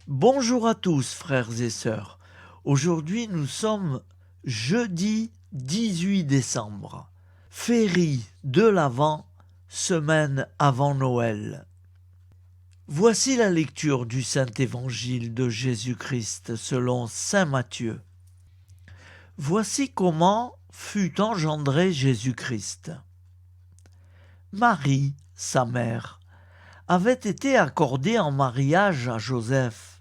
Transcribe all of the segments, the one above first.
Bonjour à tous, frères et sœurs. Aujourd'hui, nous sommes jeudi 18 décembre, féerie de l'Avent, semaine avant Noël. Voici la lecture du Saint-Évangile de Jésus-Christ selon saint Matthieu. Voici comment fut engendré Jésus-Christ. Marie, sa mère, avait été accordée en mariage à Joseph.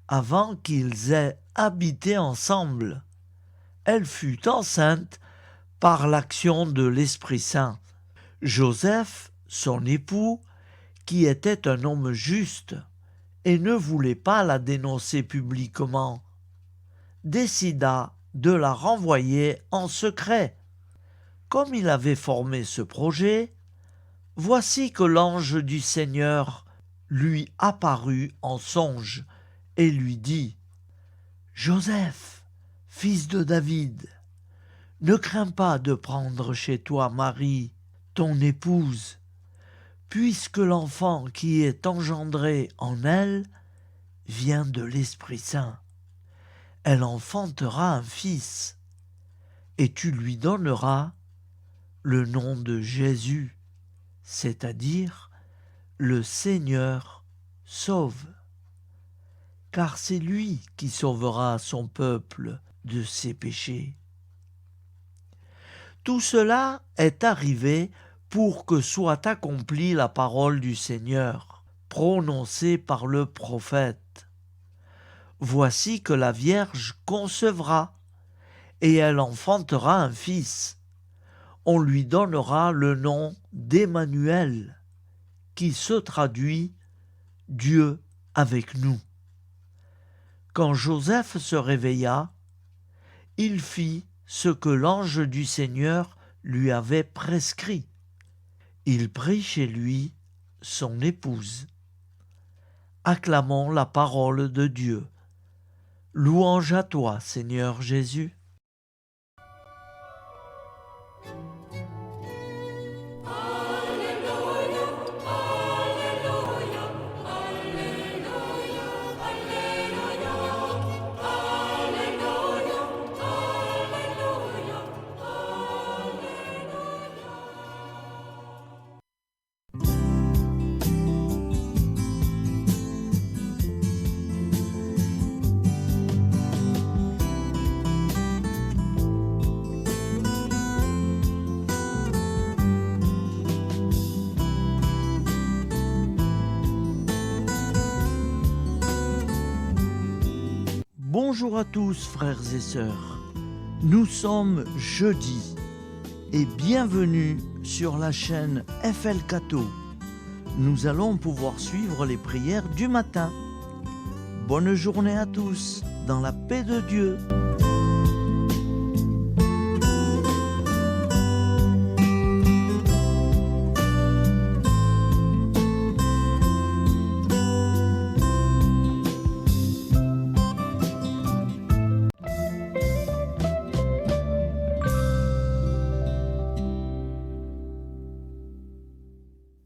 Avant qu'ils aient habité ensemble, elle fut enceinte par l'action de l'Esprit Saint. Joseph, son époux, qui était un homme juste et ne voulait pas la dénoncer publiquement, décida de la renvoyer en secret. Comme il avait formé ce projet, voici que l'ange du Seigneur lui apparut en songe et lui dit : « Joseph, fils de David, ne crains pas de prendre chez toi Marie, ton épouse, puisque l'enfant qui est engendré en elle vient de l'Esprit Saint. Elle enfantera un fils, et tu lui donneras le nom de Jésus, c'est-à-dire le Seigneur sauve. Car c'est lui qui sauvera son peuple de ses péchés. » Tout cela est arrivé pour que soit accomplie la parole du Seigneur, prononcée par le prophète. Voici que la Vierge concevra, et elle enfantera un fils. On lui donnera le nom d'Emmanuel, qui se traduit « Dieu avec nous ». Quand Joseph se réveilla, il fit ce que l'ange du Seigneur lui avait prescrit. Il prit chez lui son épouse. Acclamons la parole de Dieu. Louange à toi, Seigneur Jésus. Bonjour à tous, frères et sœurs. Nous sommes jeudi et bienvenue sur la chaîne FL Cato. Nous allons pouvoir suivre les prières du matin. Bonne journée à tous, dans la paix de Dieu.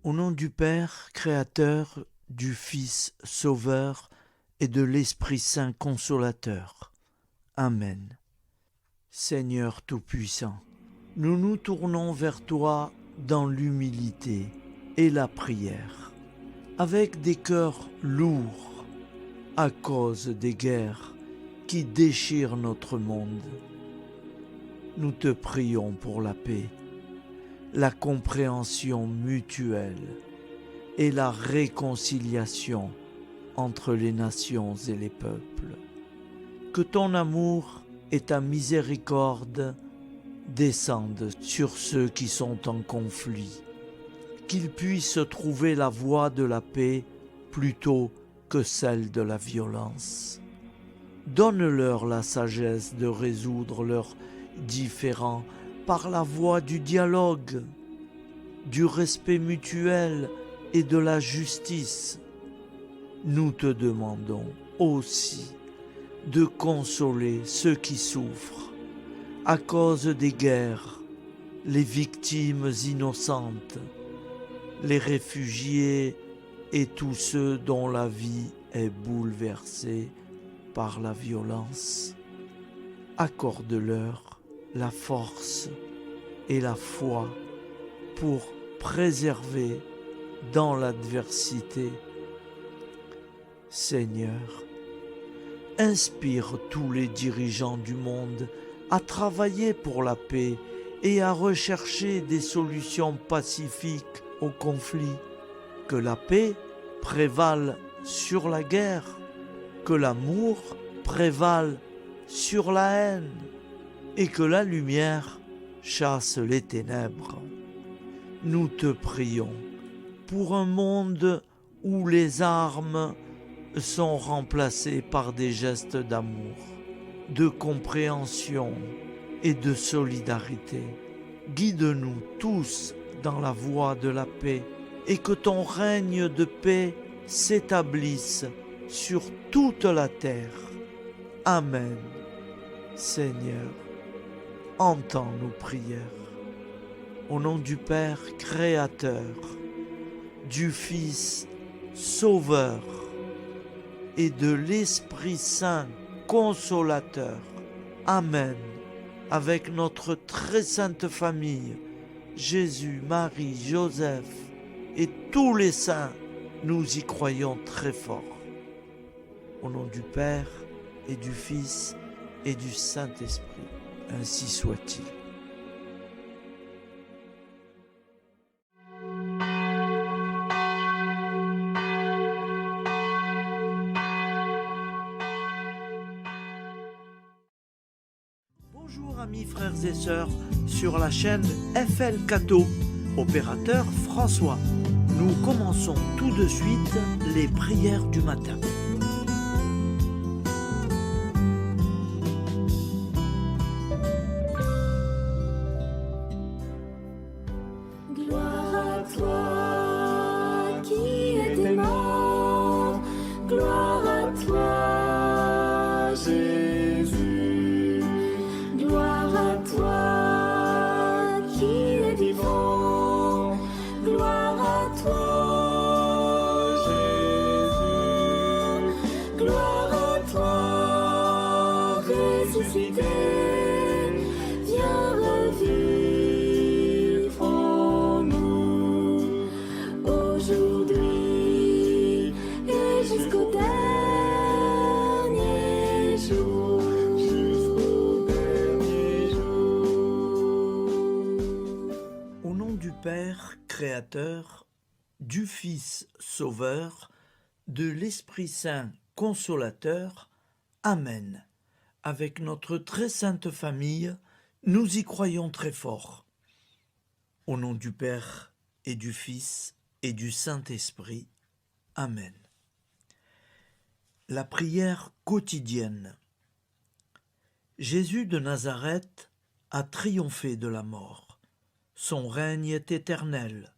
Au nom du Père, Créateur, du Fils, Sauveur et de l'Esprit Saint Consolateur. Amen. Seigneur Tout-Puissant, nous nous tournons vers toi dans l'humilité et la prière, avec des cœurs lourds à cause des guerres qui déchirent notre monde. Nous te prions pour la paix, la compréhension mutuelle et la réconciliation entre les nations et les peuples. Que ton amour et ta miséricorde descendent sur ceux qui sont en conflit, qu'ils puissent trouver la voie de la paix plutôt que celle de la violence. Donne-leur la sagesse de résoudre leurs différends par la voie du dialogue, du respect mutuel et de la justice. Nous te demandons aussi de consoler ceux qui souffrent à cause des guerres, les victimes innocentes, les réfugiés et tous ceux dont la vie est bouleversée par la violence. Accorde-leur la force et la foi pour préserver dans l'adversité. Seigneur, inspire tous les dirigeants du monde à travailler pour la paix et à rechercher des solutions pacifiques aux conflits. Que la paix prévale sur la guerre, que l'amour prévale sur la haine et que la lumière chasse les ténèbres. Nous te prions pour un monde où les armes sont remplacées par des gestes d'amour, de compréhension et de solidarité. Guide-nous tous dans la voie de la paix et que ton règne de paix s'établisse sur toute la terre. Amen. Seigneur, entends nos prières. Au nom du Père Créateur, du Fils Sauveur et de l'Esprit Saint Consolateur. Amen. Avec notre très sainte famille, Jésus, Marie, Joseph et tous les saints, nous y croyons très fort. Au nom du Père et du Fils et du Saint-Esprit, ainsi soit-il. Bonjour amis frères et sœurs sur la chaîne FL Cato, opérateur François. Nous commençons tout de suite les prières du matin. Gloire à toi qui étais mort, gloire à toi Jésus, gloire à toi qui es vivant, gloire à toi Jésus, gloire à toi ressuscité, viens revivre en nous aujourd'hui et jusqu'au dernier jour. Au nom du Père Créateur, du Fils Sauveur, de l'Esprit Saint Consolateur. Amen. Avec notre très sainte famille, nous y croyons très fort. Au nom du Père et du Fils et du Saint-Esprit. Amen. La prière quotidienne. Jésus de Nazareth a triomphé de la mort. Son règne est éternel.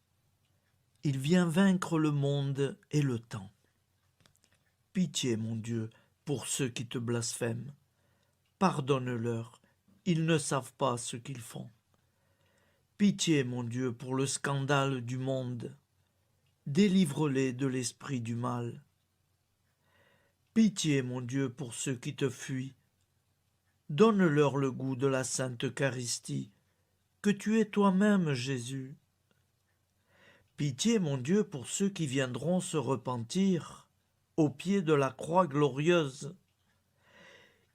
Il vient vaincre le monde et le temps. Pitié, mon Dieu, pour ceux qui te blasphèment. Pardonne-leur, ils ne savent pas ce qu'ils font. Pitié, mon Dieu, pour le scandale du monde. Délivre-les de l'esprit du mal. Pitié, mon Dieu, pour ceux qui te fuient. Donne-leur le goût de la Sainte Eucharistie, que tu es toi-même, Jésus. Pitié, mon Dieu, pour ceux qui viendront se repentir au pied de la croix glorieuse,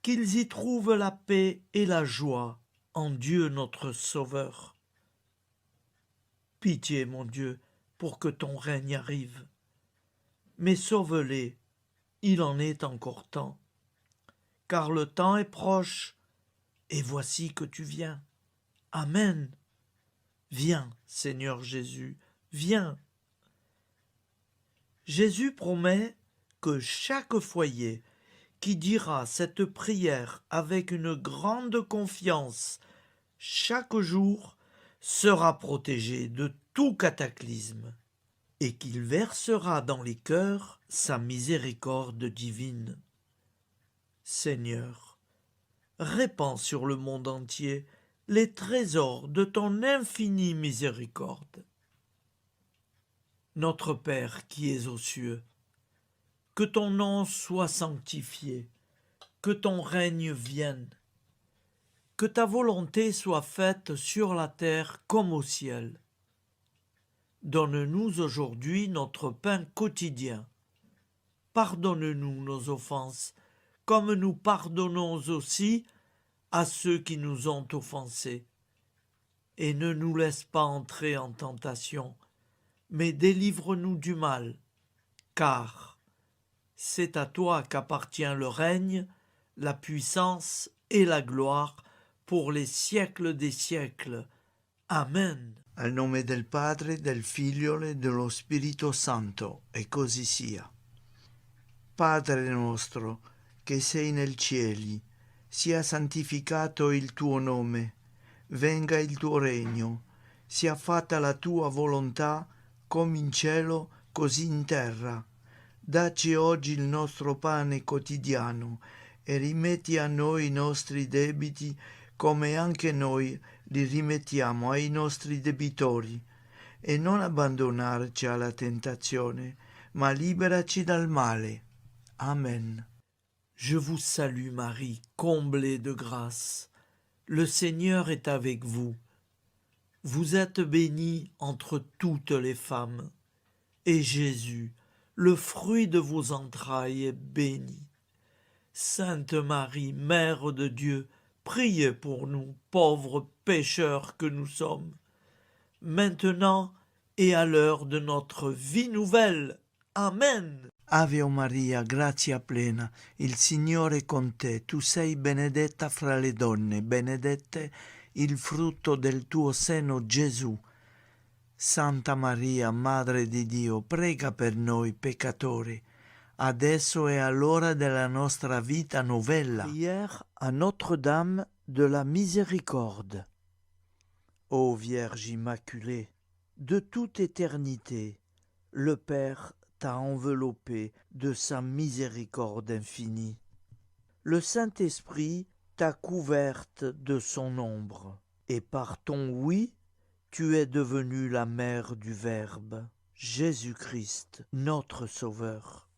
qu'ils y trouvent la paix et la joie en Dieu notre Sauveur. Pitié, mon Dieu, pour que ton règne arrive. Mais sauve-les, il en est encore temps, car le temps est proche, et voici que tu viens. Amen. Viens, Seigneur Jésus, viens. Jésus promet que chaque foyer qui dira cette prière avec une grande confiance chaque jour sera protégé de tout cataclysme et qu'il versera dans les cœurs sa miséricorde divine. Seigneur, répands sur le monde entier les trésors de ton infinie miséricorde. Notre Père qui es aux cieux, Que ton nom soit sanctifié, que ton règne vienne, que ta volonté soit faite sur la terre comme au ciel. Donne-nous aujourd'hui notre pain quotidien. Pardonne-nous nos offenses, comme nous pardonnons aussi à ceux qui nous ont offensés. Et ne nous laisse pas entrer en tentation, mais délivre-nous du mal, car c'est à toi qu'appartient le règne, la puissance et la gloire pour les siècles des siècles. Amen. Al nome del Padre, del Figlio e dello Spirito Santo, e così sia. Padre nostro, che sei nel cieli, sia santificato il tuo nome, venga il tuo regno, sia fatta la tua volontà, come in cielo, così in terra. Dacci oggi il nostro pane quotidiano e rimetti a noi i nostri debiti come anche noi li rimettiamo ai nostri debitori, e non abbandonarci alla tentazione, ma liberaci dal male. Amen. Je vous salue Marie, comblée de grâce. Le Seigneur est avec vous. Vous êtes bénie entre toutes les femmes, et Jésus, le fruit de vos entrailles, est béni. Sainte Marie, Mère de Dieu, priez pour nous, pauvres pécheurs que nous sommes, maintenant et à l'heure de notre vie nouvelle. Amen. Ave Maria, grazia plena, il Signore è con te, tu sei benedetta fra le donne, benedetto il frutto del tuo seno, Gesù. Santa Maria, Madre di Dio, prega per noi peccatori, adesso e all'ora della nostra vita novella. Prière à Notre-Dame de la Miséricorde. Ô Vierge Immaculée, de toute éternité, le Père t'a enveloppé de sa miséricorde infinie. Le Saint-Esprit t'a couverte de son ombre, et par ton oui, tu es devenue la mère du Verbe, Jésus-Christ, notre Sauveur.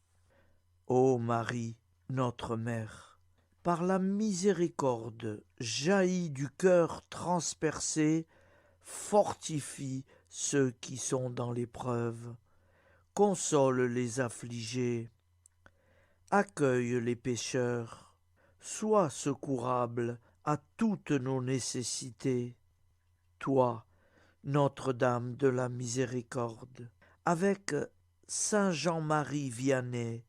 Ô Marie, notre Mère, par la miséricorde jaillie du cœur transpercé, fortifie ceux qui sont dans l'épreuve, console les affligés, accueille les pécheurs, sois secourable à toutes nos nécessités. Toi, Notre-Dame de la Miséricorde, avec Saint Jean-Marie Vianney,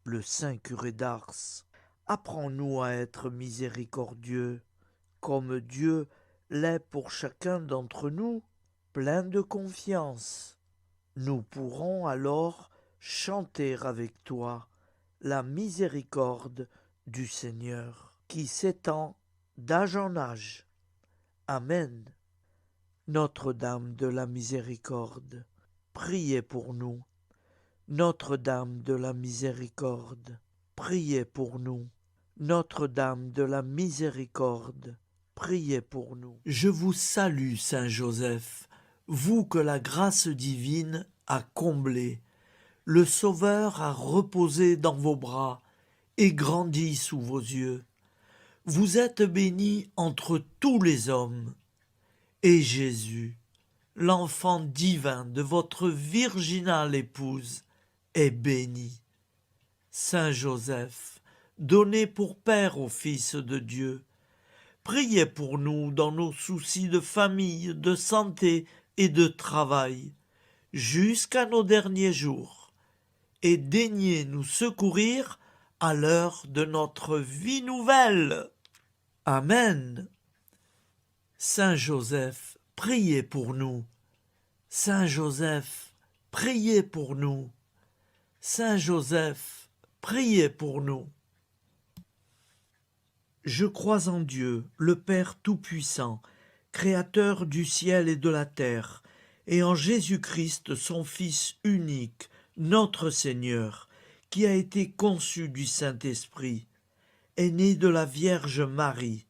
le saint curé d'Ars, apprends-nous à être miséricordieux, comme Dieu l'est pour chacun d'entre nous, plein de confiance. Nous pourrons alors chanter avec toi la miséricorde du Seigneur, qui s'étend d'âge en âge. Amen. Notre-Dame de la Miséricorde, priez pour nous. Notre-Dame de la Miséricorde, priez pour nous. Notre-Dame de la Miséricorde, priez pour nous. Je vous salue, Saint Joseph, vous que la grâce divine a comblé, le Sauveur a reposé dans vos bras et grandi sous vos yeux. Vous êtes béni entre tous les hommes, et Jésus, l'enfant divin de votre virginale épouse, est béni. Saint Joseph, donné pour Père au Fils de Dieu, priez pour nous dans nos soucis de famille, de santé et de travail, jusqu'à nos derniers jours, et daignez nous secourir à l'heure de notre vie nouvelle. Amen. Saint Joseph, priez pour nous. Saint Joseph, priez pour nous. Saint Joseph, priez pour nous. Je crois en Dieu, le Père Tout-Puissant, Créateur du ciel et de la terre, et en Jésus-Christ, son Fils unique, notre Seigneur, qui a été conçu du Saint-Esprit, est né de la Vierge Marie,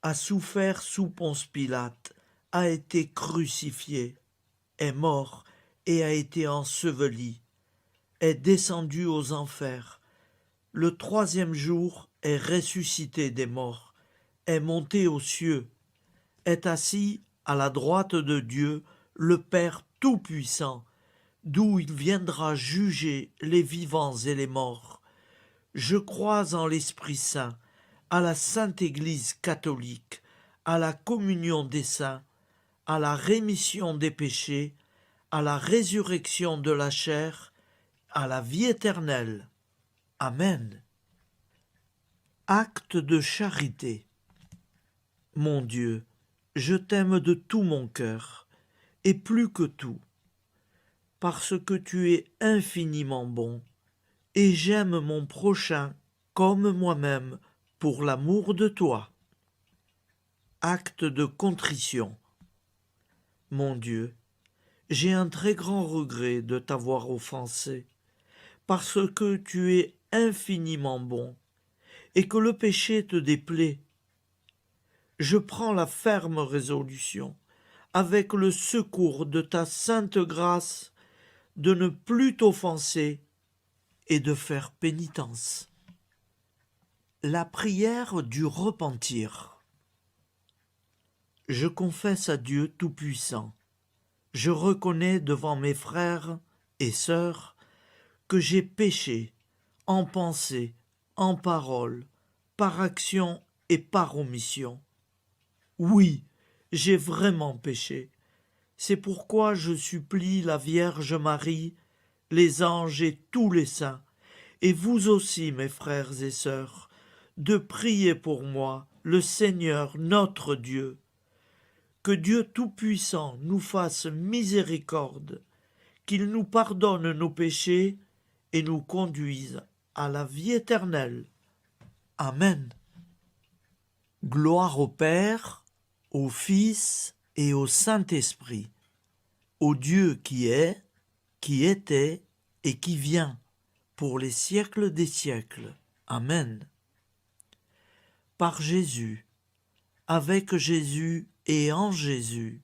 a souffert sous Ponce Pilate, a été crucifié, est mort et a été enseveli, est descendu aux enfers. Le troisième jour est ressuscité des morts, est monté aux cieux, est assis à la droite de Dieu, le Père Tout-Puissant, d'où il viendra juger les vivants et les morts. Je crois en l'Esprit Saint, à la Sainte Église catholique, à la communion des saints, à la rémission des péchés, à la résurrection de la chair, à la vie éternelle. Amen. Acte de charité. Mon Dieu, je t'aime de tout mon cœur, et plus que tout, parce que tu es infiniment bon, et j'aime mon prochain comme moi-même pour l'amour de toi. Acte de contrition. Mon Dieu, j'ai un très grand regret de t'avoir offensé, parce que tu es infiniment bon, et que le péché te déplaît. Je prends la ferme résolution, avec le secours de ta sainte grâce, de ne plus t'offenser et de faire pénitence. La prière du repentir. Je confesse à Dieu Tout-Puissant, je reconnais devant mes frères et sœurs que j'ai péché en pensée, en parole, par action et par omission. Oui, j'ai vraiment péché. C'est pourquoi je supplie la Vierge Marie, les anges et tous les saints, et vous aussi, mes frères et sœurs, de prier pour moi, le Seigneur notre Dieu. Que Dieu Tout-Puissant nous fasse miséricorde, qu'il nous pardonne nos péchés et nous conduise à la vie éternelle. Amen. Gloire au Père, au Fils et au Saint-Esprit, au Dieu qui est, qui était et qui vient, pour les siècles des siècles. Amen. Par Jésus, avec Jésus et en Jésus,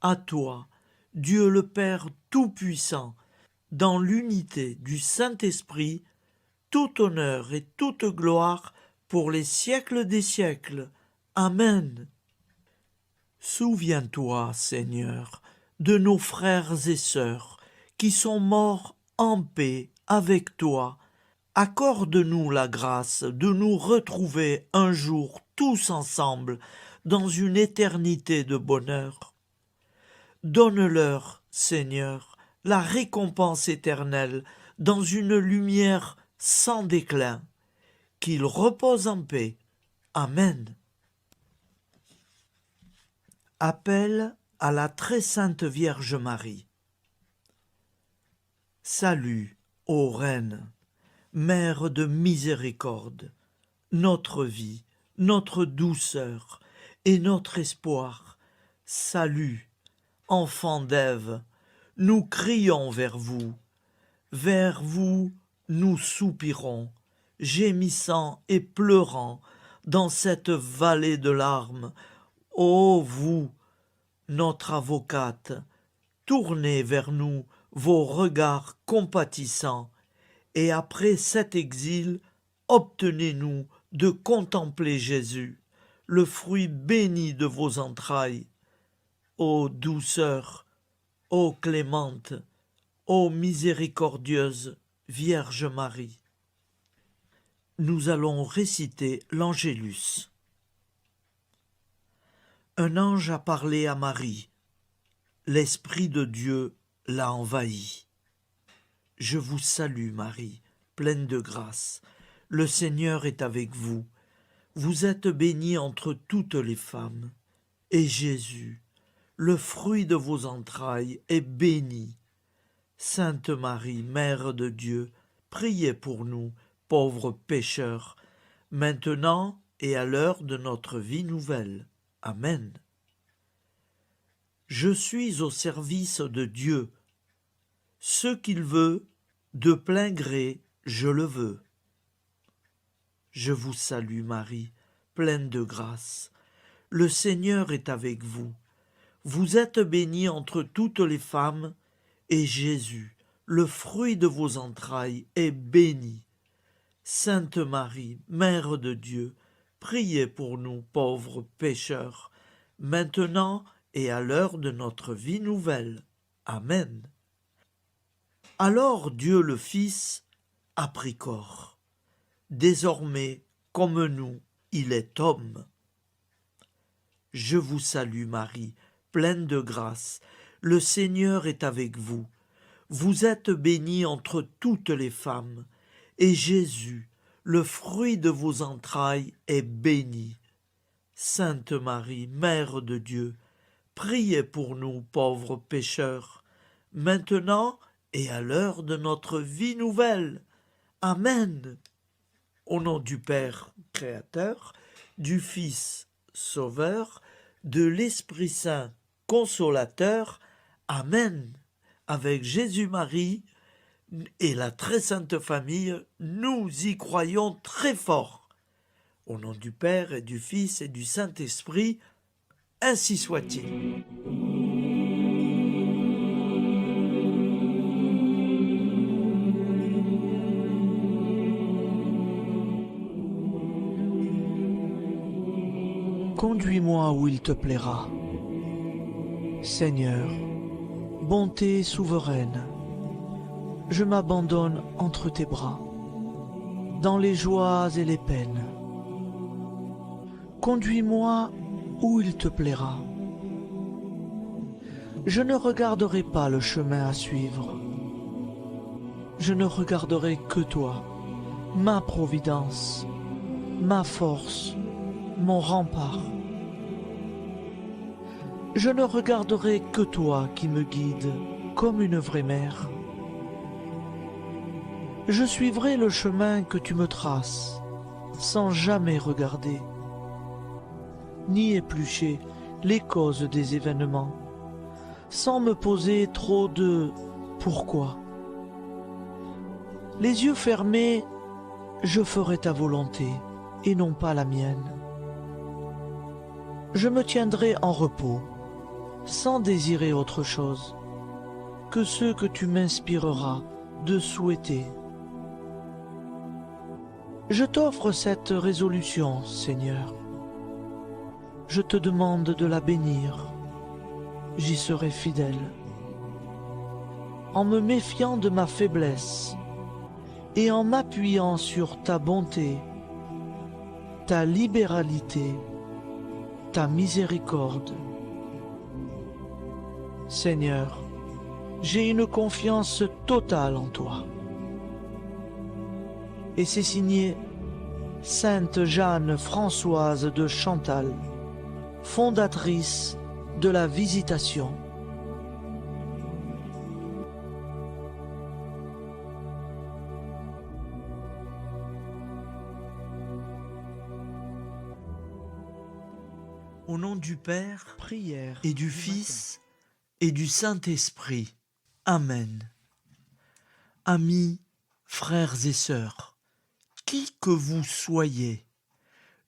à toi, Dieu le Père Tout-Puissant, dans l'unité du Saint-Esprit, tout honneur et toute gloire pour les siècles des siècles. Amen. Souviens-toi, Seigneur, de nos frères et sœurs qui sont morts en paix avec toi. Accorde-nous la grâce de nous retrouver un jour tous ensemble dans une éternité de bonheur. Donne-leur, Seigneur, la récompense éternelle dans une lumière sans déclin. Qu'ils reposent en paix. Amen. Appel à la très sainte Vierge Marie. Salut, ô Reine, Mère de miséricorde, notre vie, notre douceur et notre espoir. Salut, enfants d'Ève, nous crions vers vous. Vers vous, nous soupirons, gémissant et pleurant dans cette vallée de larmes. Ô vous, notre avocate, tournez vers nous vos regards compatissants, et après cet exil, obtenez-nous de contempler Jésus, le fruit béni de vos entrailles. Ô douceur, ô clémente, ô miséricordieuse Vierge Marie. Nous allons réciter l'Angélus. Un ange a parlé à Marie. L'Esprit de Dieu l'a envahie. Je vous salue, Marie, pleine de grâce. Le Seigneur est avec vous. Vous êtes bénie entre toutes les femmes. Et Jésus, le fruit de vos entrailles, est béni. Sainte Marie, Mère de Dieu, priez pour nous, pauvres pécheurs, maintenant et à l'heure de notre vie nouvelle. Amen. Je suis au service de Dieu. Ce qu'il veut, de plein gré, je le veux. Je vous salue Marie, pleine de grâce. Le Seigneur est avec vous. Vous êtes bénie entre toutes les femmes, et Jésus, le fruit de vos entrailles, est béni. Sainte Marie, Mère de Dieu, priez pour nous pauvres pécheurs, maintenant et à l'heure de notre vie nouvelle. Amen. Alors Dieu le Fils a pris corps. Désormais, comme nous, il est homme. Je vous salue Marie, pleine de grâce. Le Seigneur est avec vous. Vous êtes bénie entre toutes les femmes, et Jésus, le fruit de vos entrailles, est béni. Sainte Marie, Mère de Dieu, priez pour nous pauvres pécheurs, maintenant et à l'heure de notre vie nouvelle. Amen. Au nom du Père Créateur, du Fils Sauveur, de l'Esprit Saint Consolateur. Amen. Avec Jésus-Marie et la très sainte famille, nous y croyons très fort. Au nom du Père et du Fils et du Saint-Esprit, ainsi soit-il. Conduis-moi où il te plaira. Seigneur, bonté souveraine, je m'abandonne entre tes bras, dans les joies et les peines. Conduis-moi où il te plaira. Je ne regarderai pas le chemin à suivre. Je ne regarderai que toi, ma providence, ma force, mon rempart. Je ne regarderai que toi qui me guides comme une vraie mère. Je suivrai le chemin que tu me traces, sans jamais regarder, ni éplucher les causes des événements, sans me poser trop de « pourquoi ». Les yeux fermés, je ferai ta volonté et non pas la mienne. Je me tiendrai en repos, sans désirer autre chose que ce que tu m'inspireras de souhaiter. Je t'offre cette résolution, Seigneur. Je te demande de la bénir. J'y serai fidèle. En me méfiant de ma faiblesse et en m'appuyant sur ta bonté, ta libéralité, ta miséricorde. Seigneur, j'ai une confiance totale en toi. Et c'est signé Sainte Jeanne Françoise de Chantal, fondatrice de la Visitation. Au nom du Père Prière et du Fils et du Saint-Esprit. Amen. Amis, frères et sœurs, qui que vous soyez,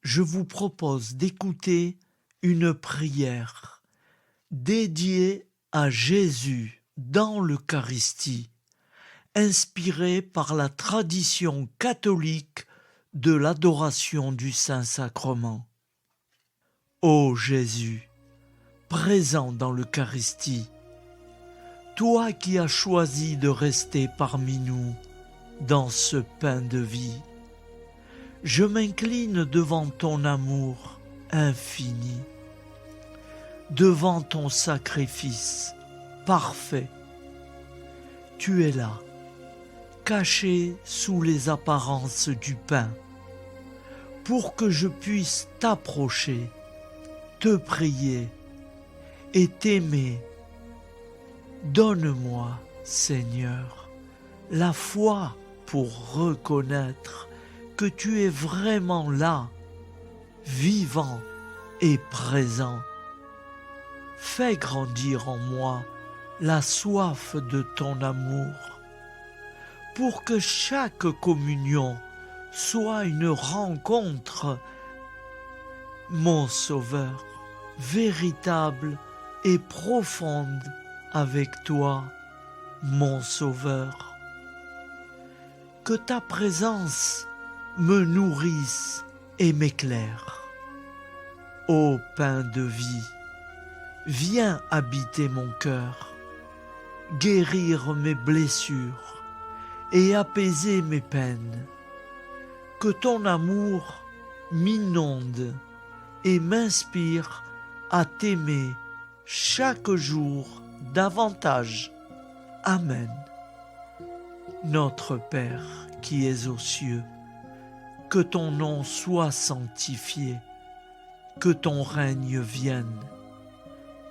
je vous propose d'écouter une prière dédiée à Jésus dans l'Eucharistie, inspirée par la tradition catholique de l'adoration du Saint-Sacrement. Ô Jésus, présent dans l'Eucharistie, toi qui as choisi de rester parmi nous dans ce pain de vie, je m'incline devant ton amour infini, devant ton sacrifice parfait. Tu es là, caché sous les apparences du pain, pour que je puisse t'approcher, te prier et t'aimer. Donne-moi, Seigneur, la foi pour reconnaître que tu es vraiment là, vivant et présent. Fais grandir en moi la soif de ton amour, pour que chaque communion soit une rencontre, mon Sauveur, véritable et profonde avec toi. mon Sauveur. Que ta présence me nourrisse et m'éclaire. Ô pain de vie, viens habiter mon cœur, guérir mes blessures et apaiser mes peines. Que ton amour m'inonde et m'inspire à t'aimer chaque jour davantage. Amen. Notre Père qui es aux cieux, que ton nom soit sanctifié, que ton règne vienne,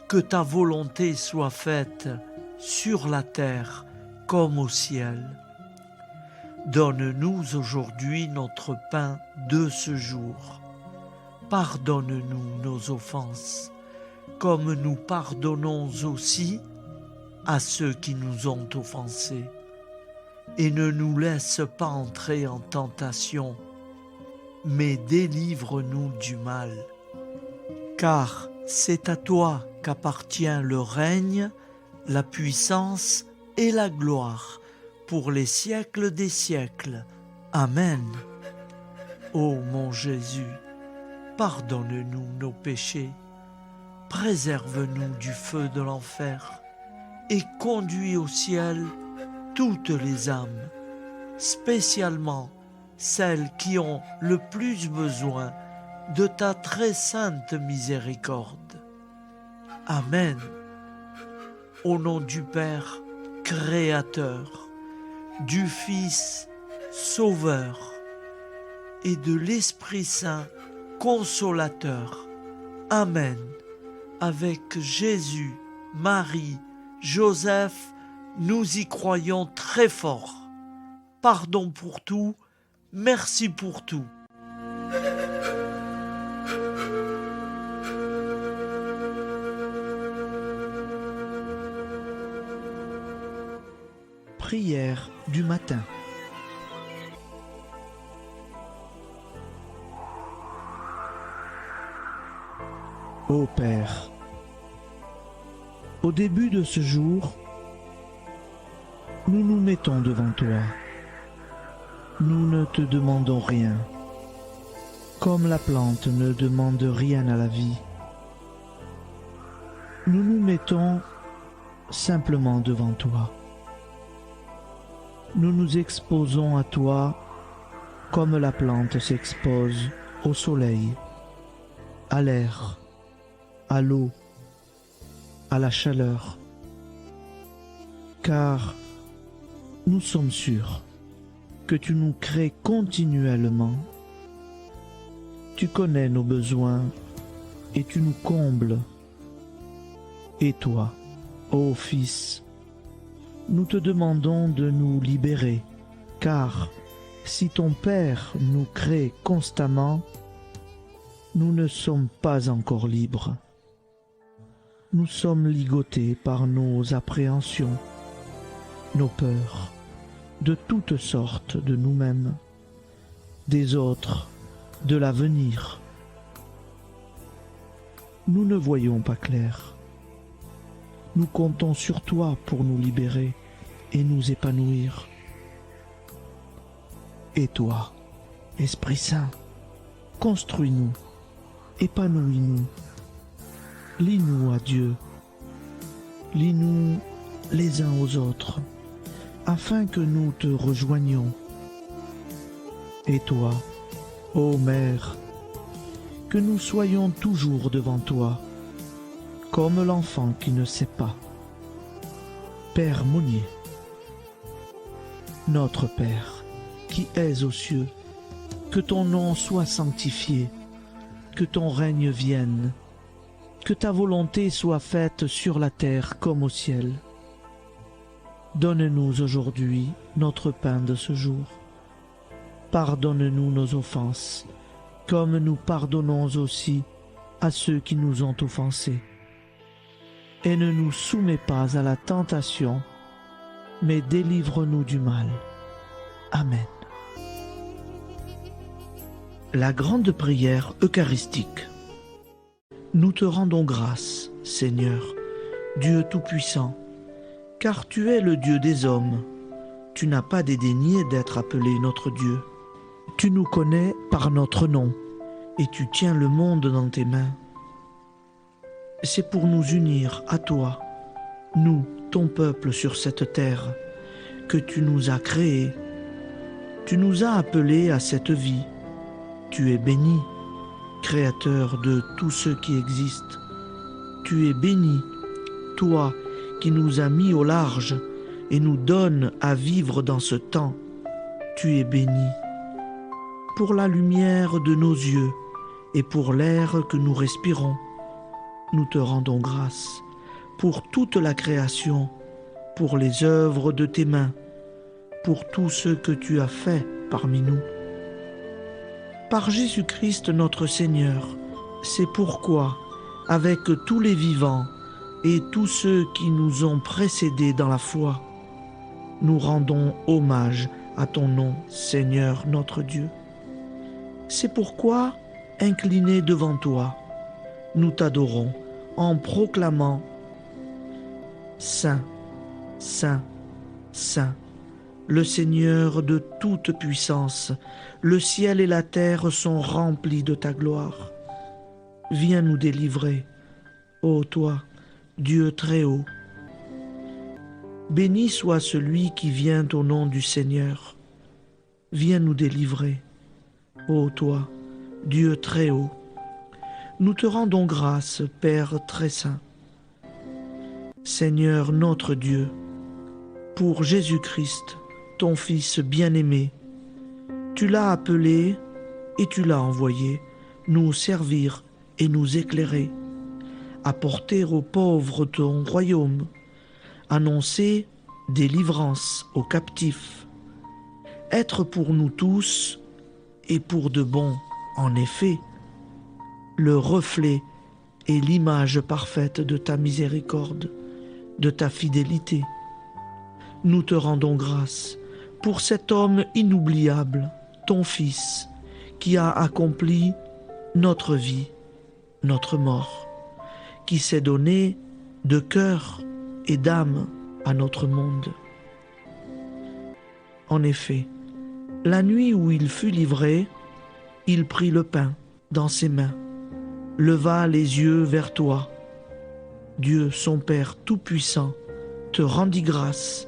que ta volonté soit faite sur la terre comme au ciel. Donne-nous aujourd'hui notre pain de ce jour. Pardonne-nous nos offenses, comme nous pardonnons aussi à ceux qui nous ont offensés. Et ne nous laisse pas entrer en tentation, mais délivre-nous du mal. Car c'est à toi qu'appartient le règne, la puissance et la gloire pour les siècles des siècles. Amen. Ô mon Jésus, pardonne-nous nos péchés, préserve-nous du feu de l'enfer et conduis au ciel toutes les âmes, spécialement celles qui ont le plus besoin de ta très sainte miséricorde. Amen. Au nom du Père Créateur, du Fils Sauveur et de l'Esprit Saint Consolateur. Amen. Avec Jésus, Marie, Joseph, nous y croyons très fort. Pardon pour tout, merci pour tout. Prière du matin. Ô Père, au début de ce jour, nous nous mettons devant toi. Nous ne te demandons rien, comme la plante ne demande rien à la vie. Nous nous mettons simplement devant toi. Nous nous exposons à toi comme la plante s'expose au soleil, à l'air, à l'eau, à la chaleur. Car nous sommes sûrs que tu nous crées continuellement. Tu connais nos besoins et tu nous combles. Et toi, ô Fils, nous te demandons de nous libérer, car si ton Père nous crée constamment, nous ne sommes pas encore libres. Nous sommes ligotés par nos appréhensions, nos peurs, de toutes sortes de nous-mêmes, des autres, de l'avenir. Nous ne voyons pas clair. Nous comptons sur toi pour nous libérer et nous épanouir. Et toi, Esprit Saint, construis-nous, épanouis-nous, lie-nous à Dieu, lie-nous les uns aux autres, afin que nous te rejoignions. Et toi, ô Mère, que nous soyons toujours devant toi, comme l'enfant qui ne sait pas. Père Monnier, notre Père, qui es aux cieux, que ton nom soit sanctifié, que ton règne vienne, que ta volonté soit faite sur la terre comme au ciel. Donne-nous aujourd'hui notre pain de ce jour. Pardonne-nous nos offenses, comme nous pardonnons aussi à ceux qui nous ont offensés. Et ne nous soumets pas à la tentation, mais délivre-nous du mal. Amen. La grande prière eucharistique. Nous te rendons grâce, Seigneur, Dieu Tout-Puissant, Car tu es le Dieu des hommes. Tu n'as pas dédaigné d'être appelé notre Dieu. Tu nous connais par notre nom, et tu tiens le monde dans tes mains. C'est pour nous unir à toi, nous, ton peuple sur cette terre, que tu nous as créés. Tu nous as appelés à cette vie. Tu es béni, Créateur de tous ceux qui existent. Tu es béni, toi qui nous as mis au large et nous donnes à vivre dans ce temps. Tu es béni. Pour la lumière de nos yeux et pour l'air que nous respirons, nous te rendons grâce. Pour toute la création, pour les œuvres de tes mains, pour tout ce que tu as fait parmi nous. Par Jésus-Christ notre Seigneur, c'est pourquoi, avec tous les vivants et tous ceux qui nous ont précédés dans la foi, nous rendons hommage à ton nom, Seigneur notre Dieu. C'est pourquoi, inclinés devant toi, nous t'adorons en proclamant « Saint, Saint, Saint ». Le Seigneur de toute puissance, le ciel et la terre sont remplis de ta gloire. Viens nous délivrer, ô toi, Dieu très haut. Béni soit celui qui vient au nom du Seigneur. Viens nous délivrer, ô toi, Dieu très haut. Nous te rendons grâce, Père très saint. Seigneur notre Dieu, pour Jésus-Christ, ton Fils bien-aimé, tu l'as appelé et tu l'as envoyé nous servir et nous éclairer, apporter aux pauvres ton royaume, annoncer délivrance aux captifs, être pour nous tous et pour de bon, en effet, le reflet et l'image parfaite de ta miséricorde, de ta fidélité. Nous te rendons grâce pour cet homme inoubliable, ton Fils, qui a accompli notre vie, notre mort, qui s'est donné de cœur et d'âme à notre monde. En effet, la nuit où il fut livré, il prit le pain dans ses mains, leva les yeux vers toi. Dieu, son Père Tout-Puissant, te rendit grâce,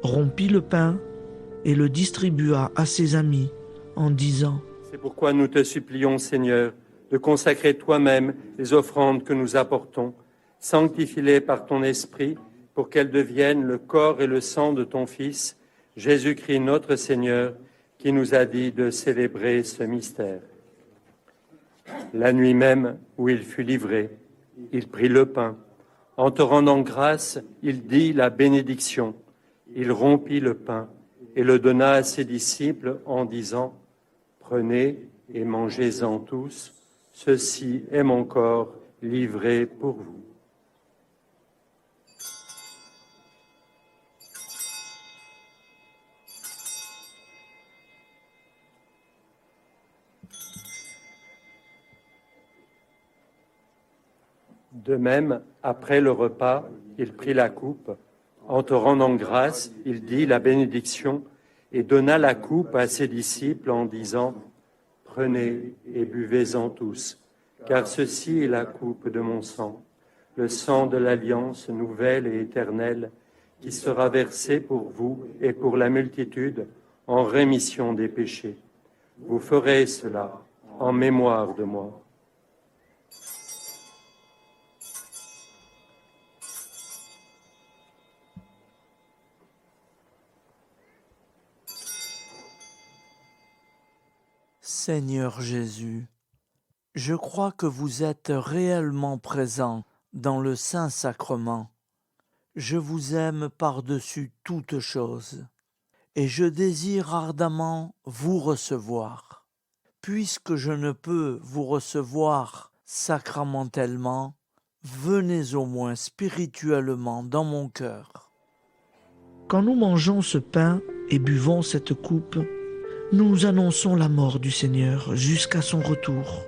rompit le pain et le distribua à ses amis en disant : C'est pourquoi nous te supplions, Seigneur, de consacrer toi-même les offrandes que nous apportons. Sanctifie-les par ton Esprit pour qu'elles deviennent le corps et le sang de ton Fils, Jésus-Christ notre Seigneur, qui nous a dit de célébrer ce mystère. La nuit même où il fut livré, il prit le pain. En te rendant grâce, il dit la bénédiction. Il rompit le pain et le donna à ses disciples en disant : Prenez et mangez-en tous, ceci est mon corps livré pour vous. De même, après le repas, il prit la coupe. En te rendant grâce, il dit la bénédiction et donna la coupe à ses disciples en disant : Prenez et buvez-en tous, car ceci est la coupe de mon sang, le sang de l'alliance nouvelle et éternelle, qui sera versé pour vous et pour la multitude en rémission des péchés. Vous ferez cela en mémoire de moi. Seigneur Jésus, je crois que vous êtes réellement présent dans le Saint-Sacrement. Je vous aime par-dessus toute chose et je désire ardemment vous recevoir. Puisque je ne peux vous recevoir sacramentellement, venez au moins spirituellement dans mon cœur. Quand nous mangeons ce pain et buvons cette coupe, nous annonçons la mort du Seigneur jusqu'à son retour.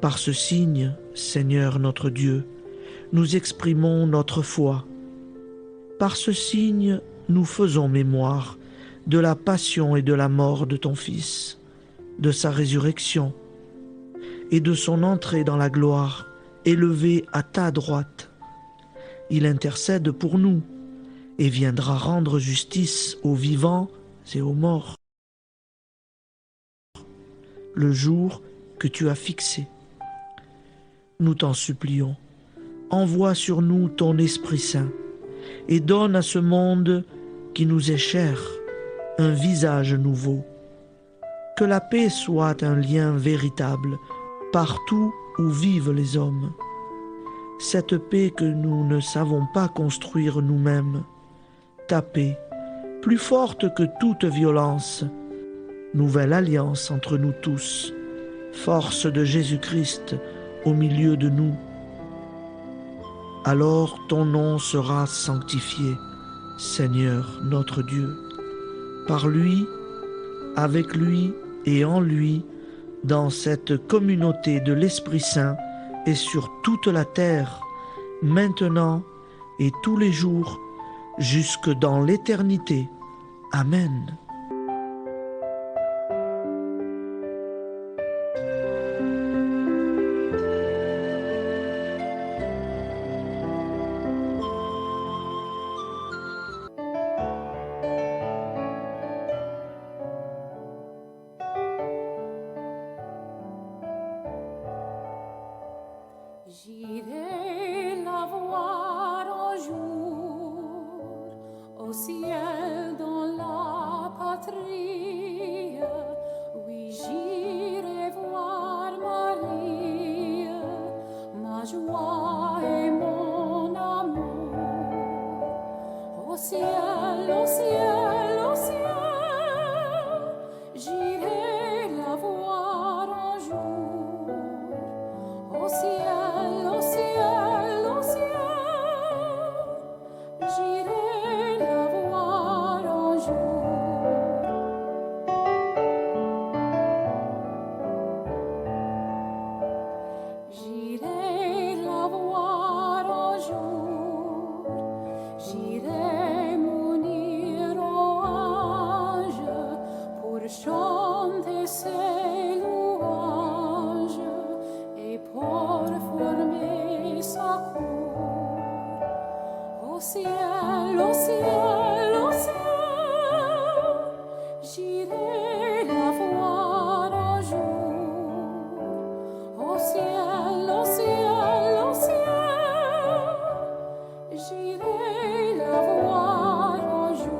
Par ce signe, Seigneur notre Dieu, nous exprimons notre foi. Par ce signe, nous faisons mémoire de la passion et de la mort de ton Fils, de sa résurrection et de son entrée dans la gloire, élevé à ta droite. Il intercède pour nous et viendra rendre justice aux vivants et aux morts. Le jour que tu as fixé. Nous t'en supplions, envoie sur nous ton Esprit Saint et donne à ce monde qui nous est cher un visage nouveau. Que la paix soit un lien véritable partout où vivent les hommes. Cette paix que nous ne savons pas construire nous-mêmes. Ta paix, plus forte que toute violence. Nouvelle alliance entre nous tous. Force de Jésus-Christ au milieu de nous. Alors ton nom sera sanctifié, Seigneur notre Dieu. Par lui, avec lui et en lui, dans cette communauté de l'Esprit Saint et sur toute la terre, maintenant et tous les jours, jusque dans l'éternité. Amen. J'irai la voir un jour au ciel dans la patrie. Oui, j'irai voir Marie, ma joie et mon amour. Au ciel, au ciel, au ciel, j'irai la voir un jour. Au ciel, au ciel, au ciel, j'irai la voir un jour. J'irai la voir un jour, j'irai m'unir aux anges pour chanter ses louanges et pour former sa cour. Au ciel, au ciel, au ciel, j'irai la voir un jour. Au ciel, au ciel, au ciel, j'irai la voir un jour.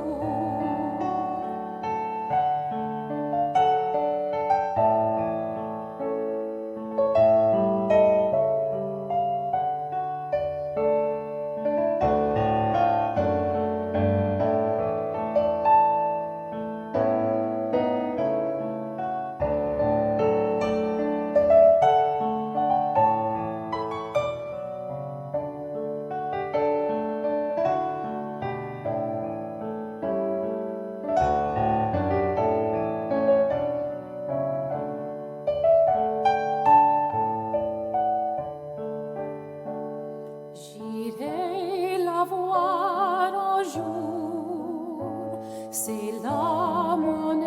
J'irai la voir un jour, c'est là mon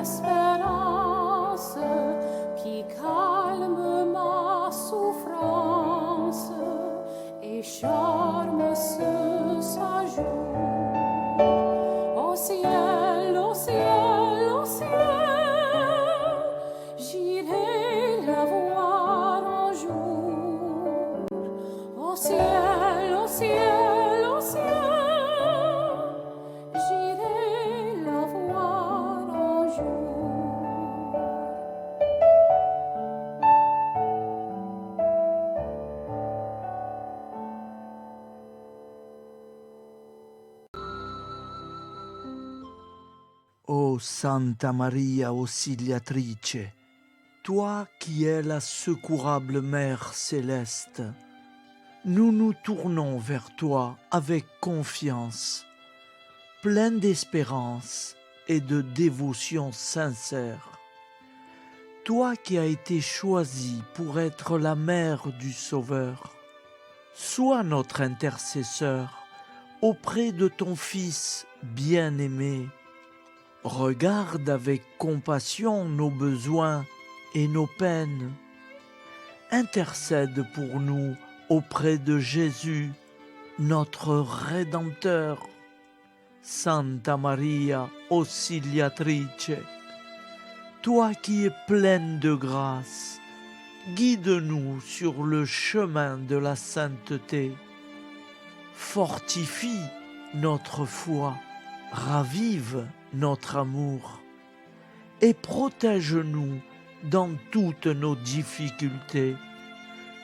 espérance qui calme ma souffrance et charme ce séjour. Au ciel, au ciel, au ciel, j'irai la voir un jour. Au ciel, au ciel, au ciel, j'irai la voir un jour. Ô Santa Maria Auxiliatrice, toi qui es la secourable Mère céleste, nous nous tournons vers toi avec confiance, plein d'espérance et de dévotion sincère. Toi qui as été choisie pour être la mère du Sauveur, sois notre intercesseur auprès de ton Fils bien-aimé. Regarde avec compassion nos besoins et nos peines. Intercède pour nous auprès de Jésus, notre Rédempteur. Santa Maria Auxiliatrice, toi qui es pleine de grâce, guide-nous sur le chemin de la sainteté. Fortifie notre foi, ravive notre amour et protège-nous dans toutes nos difficultés.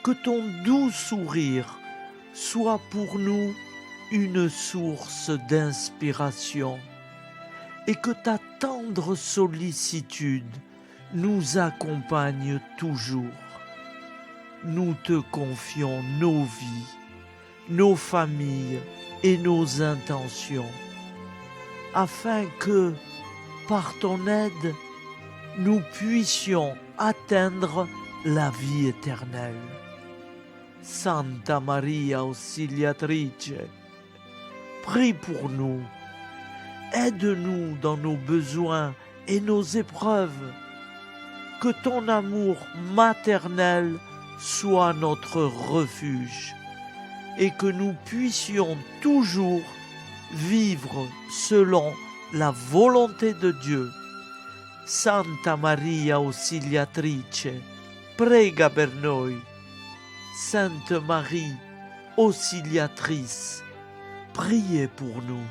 Que ton doux sourire soit pour nous une source d'inspiration et que ta tendre sollicitude nous accompagne toujours. Nous te confions nos vies, nos familles et nos intentions, afin que, par ton aide, nous puissions atteindre la vie éternelle. Santa Maria Auxiliatrice, prie pour nous, aide-nous dans nos besoins et nos épreuves, que ton amour maternel soit notre refuge et que nous puissions toujours vivre selon la volonté de Dieu. Santa Maria Auxiliatrice, prega per noi. Sainte Marie, Auxiliatrice, priez pour nous.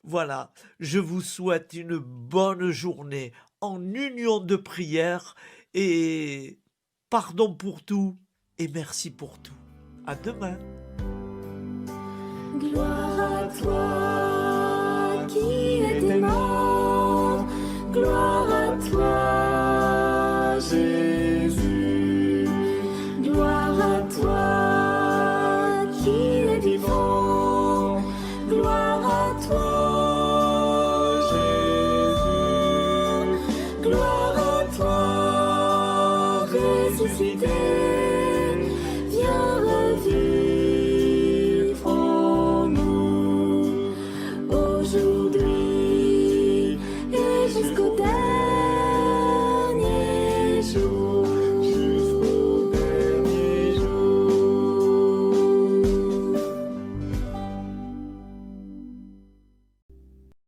Voilà, je vous souhaite une bonne journée en union de prière et pardon pour tout et merci pour tout. À demain. Gloire à toi.